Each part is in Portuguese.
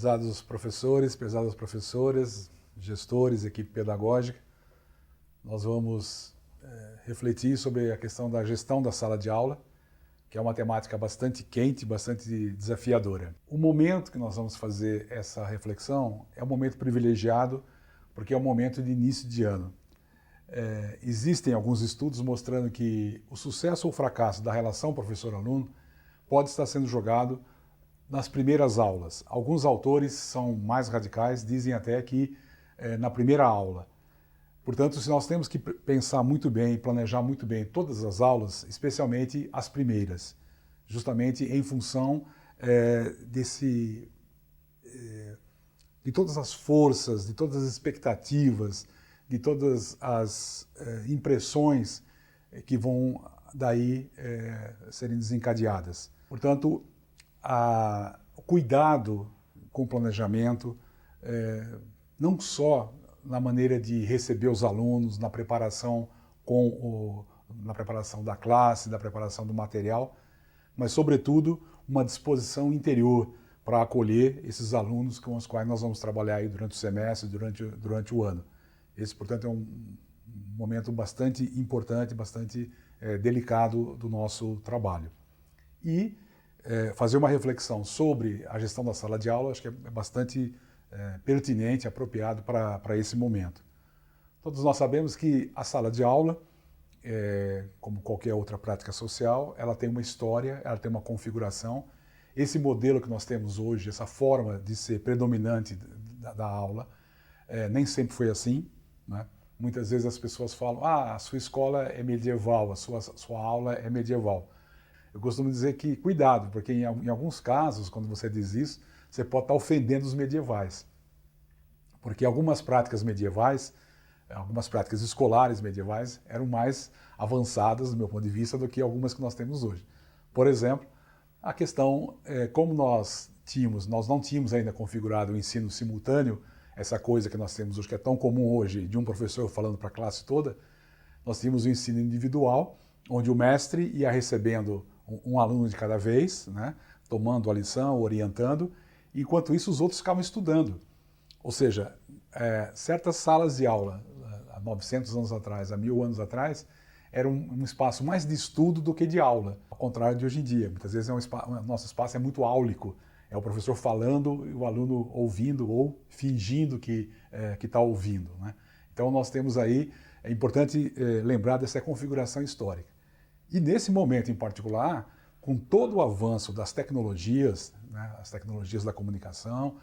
Prezados professores, prezadas professoras, gestores, equipe pedagógica, nós vamos refletir sobre a questão da gestão da sala de aula, que é uma temática bastante quente, bastante desafiadora. O momento que nós vamos fazer essa reflexão é um momento privilegiado, porque é um momento de início de ano. Existem alguns estudos mostrando que o sucesso ou fracasso da relação professor-aluno pode estar sendo jogado nas primeiras aulas. Alguns autores são mais radicais, dizem até que na primeira aula. Portanto, se nós temos que pensar muito bem, planejar muito bem todas as aulas, especialmente as primeiras, justamente em função de todas as forças, de todas as expectativas, de todas as impressões que vão daí serem desencadeadas. Portanto, o cuidado com o planejamento, não só na maneira de receber os alunos, na preparação na preparação da classe, da preparação do material, mas, sobretudo, uma disposição interior para acolher esses alunos com os quais nós vamos trabalhar aí durante o semestre, durante o ano. Esse, portanto, é um momento bastante importante, bastante delicado do nosso trabalho. E fazer uma reflexão sobre a gestão da sala de aula, acho que é bastante pertinente, apropriado para esse momento. Todos nós sabemos que a sala de aula, como qualquer outra prática social, ela tem uma história, ela tem uma configuração. Esse modelo que nós temos hoje, essa forma de ser predominante da aula, nem sempre foi assim, né? Muitas vezes as pessoas falam, a sua escola é medieval, a sua aula é medieval. Eu costumo dizer que, cuidado, porque em alguns casos, quando você diz isso, você pode estar ofendendo os medievais. Porque algumas práticas medievais, algumas práticas escolares medievais, eram mais avançadas, do meu ponto de vista, do que algumas que nós temos hoje. Por exemplo, a questão, como nós não tínhamos ainda configurado o ensino simultâneo, essa coisa que nós temos hoje, que é tão comum hoje, de um professor falando para a classe toda, nós tínhamos o ensino individual, onde o mestre ia recebendo um aluno de cada vez, né, tomando a lição, orientando, e enquanto isso os outros ficavam estudando. Ou seja, certas salas de aula, há 900 anos atrás, há 1000 anos atrás, era um espaço mais de estudo do que de aula, ao contrário de hoje em dia. Muitas vezes nosso espaço é muito áulico, é o professor falando e o aluno ouvindo ou fingindo que está ouvindo, né? Então nós temos aí, é importante lembrar dessa configuração histórica. E nesse momento em particular, com todo o avanço das tecnologias, né, as tecnologias da comunicação,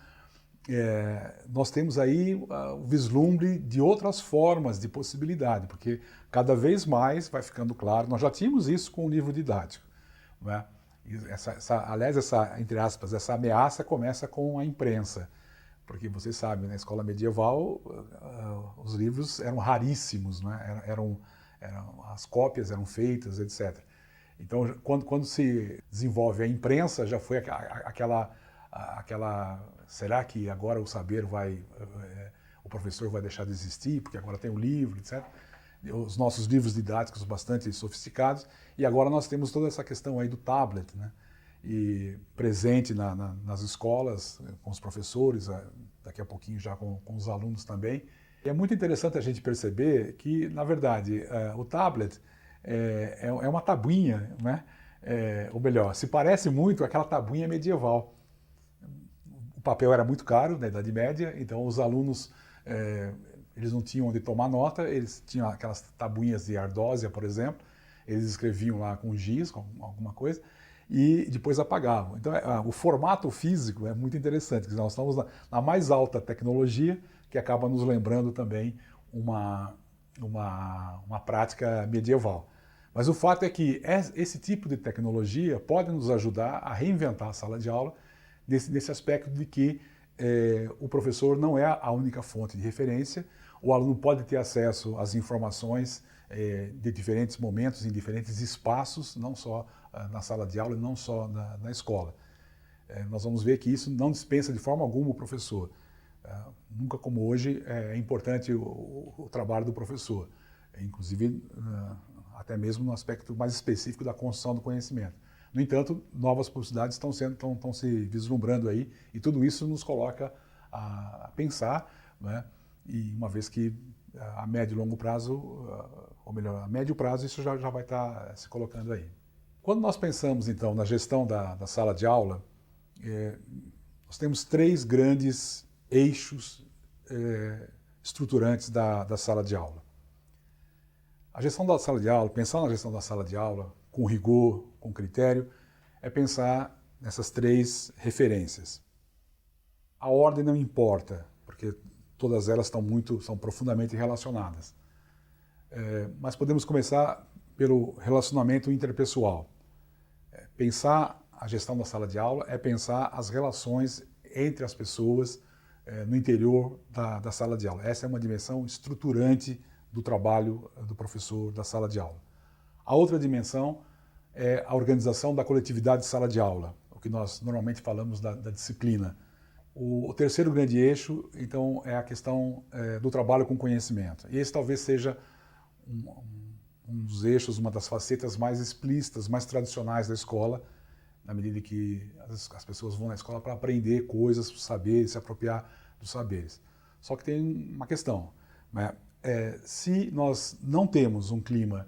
nós temos aí o vislumbre de outras formas de possibilidade, porque cada vez mais vai ficando claro, nós já tínhamos isso com o livro didático, né? Aliás, entre aspas, essa ameaça começa com a imprensa, porque vocês sabem, na escola medieval os livros eram raríssimos, né? As cópias eram feitas, etc. Então, quando se desenvolve a imprensa, já foi aquela será que agora o saber o professor vai deixar de existir, porque agora tem o livro, etc. Os nossos livros didáticos bastante sofisticados, e agora nós temos toda essa questão aí do tablet, né? E presente nas escolas, com os professores, daqui a pouquinho já com os alunos também. E é muito interessante a gente perceber que, na verdade, o tablet é uma tabuinha, né? Ou melhor, se parece muito àquela tabuinha medieval. O papel era muito caro na Idade Média, então os alunos eles não tinham onde tomar nota, eles tinham aquelas tabuinhas de ardósia, por exemplo, eles escreviam lá com giz, com alguma coisa, e depois apagavam. Então o formato físico é muito interessante, nós estamos na mais alta tecnologia, que acaba nos lembrando também uma prática medieval. Mas o fato é que esse tipo de tecnologia pode nos ajudar a reinventar a sala de aula, nesse aspecto de que o professor não é a única fonte de referência, o aluno pode ter acesso às informações de diferentes momentos, em diferentes espaços, não só na sala de aula e não só na escola. Nós vamos ver que isso não dispensa de forma alguma o professor. Nunca como hoje é importante o trabalho do professor, inclusive até mesmo no aspecto mais específico da construção do conhecimento. No entanto, novas possibilidades estão se vislumbrando aí, e tudo isso nos coloca a pensar, né? E uma vez que a médio e longo prazo, ou melhor, a médio prazo, isso já vai estar se colocando aí. Quando nós pensamos, então, na gestão da sala de aula, nós temos 3 grandes eixos estruturantes da sala de aula. A gestão da sala de aula, pensar na gestão da sala de aula com rigor, com critério, é pensar nessas 3 referências. A ordem não importa, porque todas elas são profundamente relacionadas. Mas podemos começar pelo relacionamento interpessoal. Pensar a gestão da sala de aula é pensar as relações entre as pessoas no interior da sala de aula. Essa é uma dimensão estruturante do trabalho do professor da sala de aula. A outra dimensão é a organização da coletividade de sala de aula, o que nós normalmente falamos da disciplina. O terceiro grande eixo, então, é a questão do trabalho com conhecimento. E esse talvez seja um dos eixos, uma das facetas mais explícitas, mais tradicionais da escola, na medida que as pessoas vão na escola para aprender coisas, saberes, se apropriar dos saberes. Só que tem uma questão, né? Se nós não temos um clima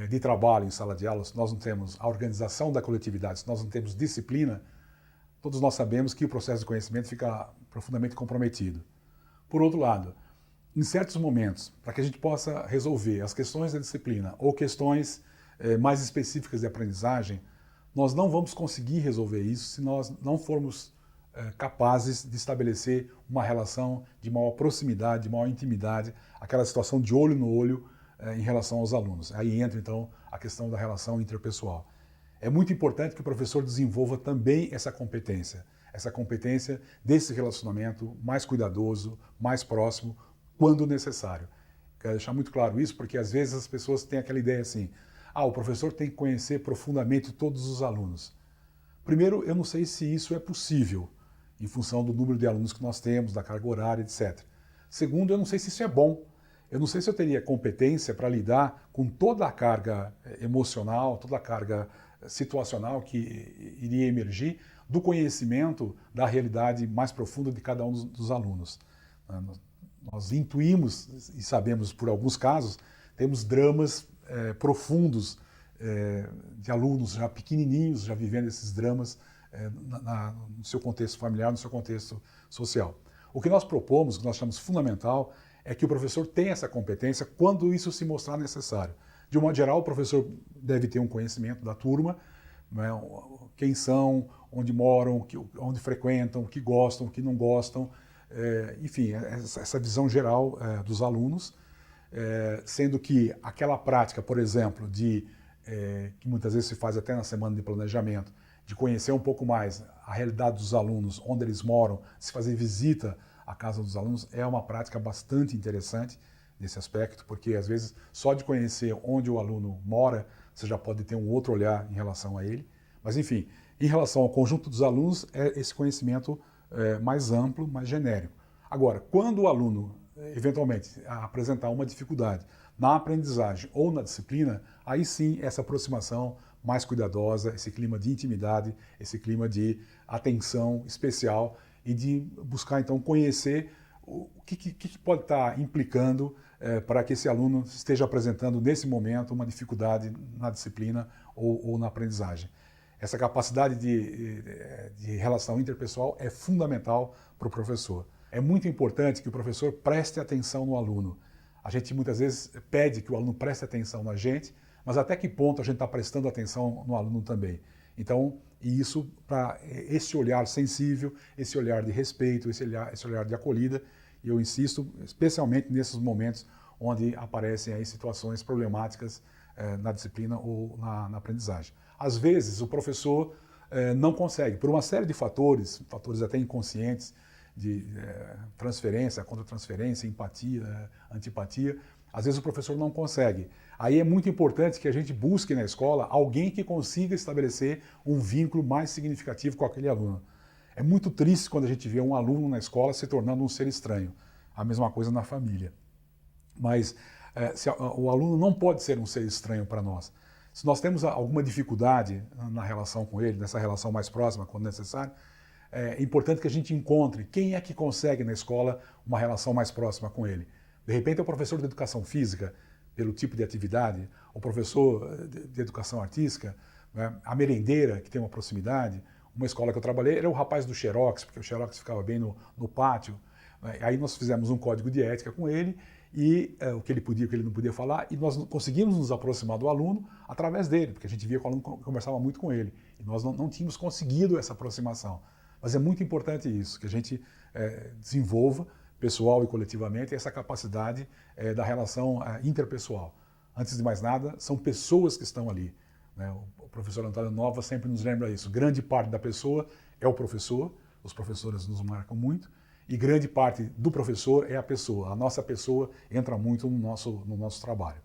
de trabalho em sala de aula, se nós não temos a organização da coletividade, se nós não temos disciplina, todos nós sabemos que o processo de conhecimento fica profundamente comprometido. Por outro lado, em certos momentos, para que a gente possa resolver as questões da disciplina ou questões mais específicas de aprendizagem, nós não vamos conseguir resolver isso se nós não formos capazes de estabelecer uma relação de maior proximidade, de maior intimidade, aquela situação de olho no olho em relação aos alunos. Aí entra, então, a questão da relação interpessoal. É muito importante que o professor desenvolva também essa competência desse relacionamento mais cuidadoso, mais próximo, quando necessário. Quero deixar muito claro isso, porque às vezes as pessoas têm aquela ideia assim, o professor tem que conhecer profundamente todos os alunos. Primeiro, eu não sei se isso é possível, em função do número de alunos que nós temos, da carga horária, etc. Segundo, eu não sei se isso é bom. Eu não sei se eu teria competência para lidar com toda a carga emocional, toda a carga situacional que iria emergir do conhecimento da realidade mais profunda de cada um dos alunos. Nós intuímos e sabemos, por alguns casos, temos dramas profundos de alunos já pequenininhos, já vivendo esses dramas no seu contexto familiar, no seu contexto social. O que nós propomos, o que nós achamos fundamental, é que o professor tenha essa competência quando isso se mostrar necessário. De um modo geral, o professor deve ter um conhecimento da turma, né, quem são, onde moram, onde frequentam, o que gostam, o que não gostam, enfim, essa visão geral dos alunos, sendo que aquela prática, por exemplo, que muitas vezes se faz até na semana de planejamento, de conhecer um pouco mais a realidade dos alunos, onde eles moram, se fazer visita à casa dos alunos, é uma prática bastante interessante nesse aspecto, porque às vezes só de conhecer onde o aluno mora, você já pode ter um outro olhar em relação a ele. Mas enfim, em relação ao conjunto dos alunos, é esse conhecimento mais amplo, mais genérico. Agora, quando o aluno eventualmente apresentar uma dificuldade na aprendizagem ou na disciplina, aí sim essa aproximação mais cuidadosa, esse clima de intimidade, esse clima de atenção especial e de buscar então conhecer o que pode estar implicando para que esse aluno esteja apresentando nesse momento uma dificuldade na disciplina ou na aprendizagem. Essa capacidade de relação interpessoal é fundamental para o professor. É muito importante que o professor preste atenção no aluno. A gente muitas vezes pede que o aluno preste atenção na gente, mas até que ponto a gente está prestando atenção no aluno também? Então, e isso para esse olhar sensível, esse olhar de respeito, esse olhar de acolhida, e eu insisto, especialmente nesses momentos onde aparecem aí situações problemáticas na disciplina ou na aprendizagem. Às vezes, o professor não consegue, por uma série de fatores até inconscientes, de transferência, contra-transferência, empatia, antipatia, às vezes o professor não consegue. Aí é muito importante que a gente busque na escola alguém que consiga estabelecer um vínculo mais significativo com aquele aluno. É muito triste quando a gente vê um aluno na escola se tornando um ser estranho. A mesma coisa na família. Mas o aluno não pode ser um ser estranho para nós. Se nós temos alguma dificuldade na relação com ele, nessa relação mais próxima, quando necessário, é importante que a gente encontre quem é que consegue na escola uma relação mais próxima com ele. De repente é o professor de educação física, pelo tipo de atividade, o professor de educação artística, né? A merendeira, que tem uma proximidade. Uma escola que eu trabalhei era o rapaz do Xerox, porque o Xerox ficava bem no pátio. Né? Aí nós fizemos um código de ética com ele, e o que ele podia, o que ele não podia falar, e nós conseguimos nos aproximar do aluno através dele, porque a gente via que o aluno conversava muito com ele, e nós não tínhamos conseguido essa aproximação. Mas é muito importante isso, que a gente desenvolva, pessoal e coletivamente, essa capacidade da relação interpessoal. Antes de mais nada, são pessoas que estão ali. Né? O professor Antônio Nova sempre nos lembra isso. Grande parte da pessoa é o professor, os professores nos marcam muito, e grande parte do professor é a pessoa. A nossa pessoa entra muito no nosso trabalho.